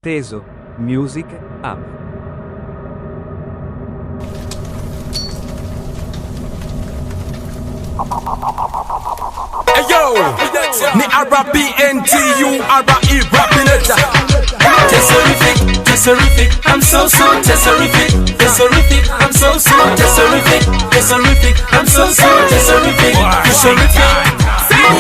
Teso Music Hub. Hey yo, ni R-B-N-T-U, R-E rapping it. Tesserific, tesserific, I'm so tesserific, tesserific, I'm so tesserific, tesserific, I'm so tesserific, tesserific.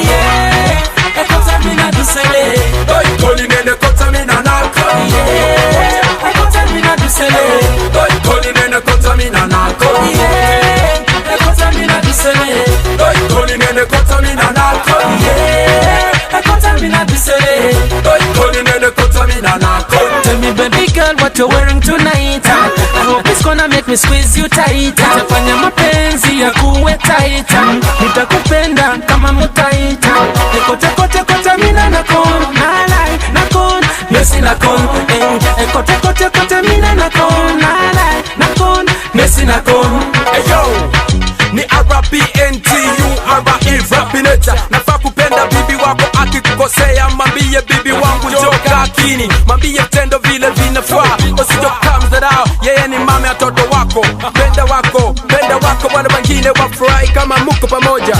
Yeah, e cosa mi na dusele, Doi colline ne contamina narco. yeah, e cosa mi na dusele, Doi colline ne contamina narco. yeah, e cosa mi na dusele, Doi colline ne contamina narco. yeah, e cosa mi na dusele. Doi colline ne contamina narco. Tell me baby girl what you're wearing tonight. I hope it's gonna make me squeeze you tight. Tafanya mapenzi ya kuwe tight. Nitakupenda kama mutaita. Ekote kote kote mina nakon. Nalai nakon. Mesi nakon. Ekote kote kote mina nakon. Nalai nakon. Mesi nakon. Hey yo, ni R-B-N-T-U, R-E rapping it. Nafaa kupenda bibi wako akikukosea, mambie bibi wangu joka akini, mambie tendo vile vinafaa, usijokaa mdharau, yeye ni mama ya toto wako. Penda wako wana wengine wafurahi kama muko pamoja.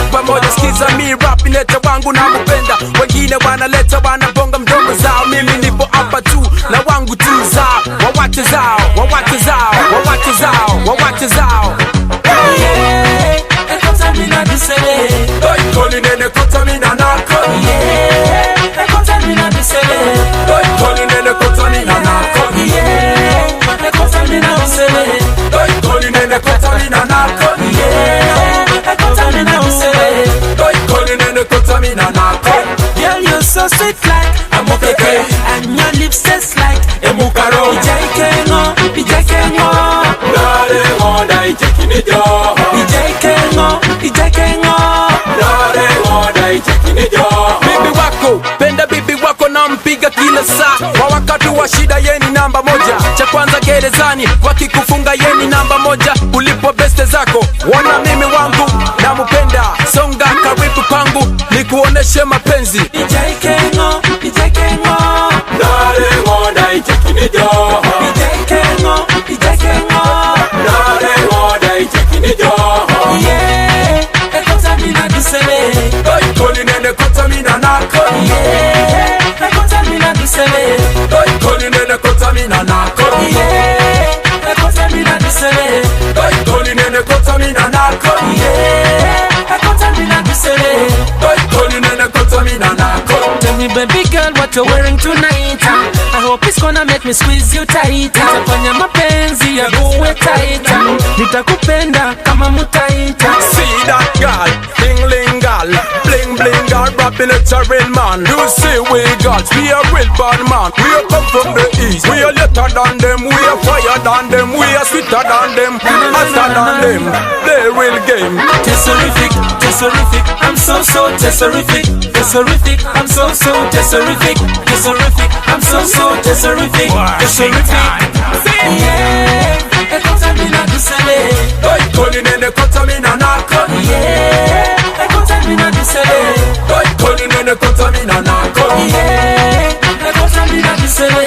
Sikiza mi rapping it wangu na mpenda, wengine wanaleta wanabonga mdomo zao, mimi nipo hapa tu na wangu tu zao, wawache zao. Yeah, e cosa mi na dusele. Doi colline ne contamina narco. Yeah, e cosa mi na dusele. Doi colline ne contamina narco. Yeah, e cosa mi na dusele. Doi colline ne contamina narco. Yeah, e cosa mi na dusele. Doi colline ne contamina narco. Girl, you're so sweet like I'm okay, and your lips taste like Emukaro. DJ Kengo. Dale moda ichekini jo. DJ Kengo. Dale moda ichekini jo. Bibi wako, penda bibi wako na mpiga kila saa. Kwa wakati wa shida yeni namba moja. Cha kwanza gerezani, wakikufunga yeni namba moja. Ulipo beste zako, wana mimi wangu na mpenda. Songa karibu kwangu, nikuoneshe mapenzi. DJ Kengo. Dale moda ichekini jo. DJ Kengo. Dale moda ichekini jo. Yeah, e cosa mi na dusele. Doi colline ne contamina narco. Yeah, e cosa mi na dusele. Doi colline ne contamina narco. Yeah, e cosa mi na dusele. Doi colline ne contamina narco. Yeah, e cosa mi na dusele. Doi colline ne contamina narco. Tell me baby girl what you're wearing tonight. I hope it's gonna make me squeeze you tight. Tafanya mapenzi ya kuwe tight. Nitakupenda kama mutaita. See that girl, bling girl, rapping it a real man. You see we got, we a real bad man. We a come from the east, we a later than them, we a fire than them, we a sweeter than them, faster than them. They real game. Tesserific, I'm so tesserific, I'm so tesserific, I'm so tesserific, yeah, e cosa mi na dusele. Doi colline ne contamina narco. Yeah, e cosa mi na dusele. Doi colline ne contamina narco. Yeah, e cosa mi na dusele.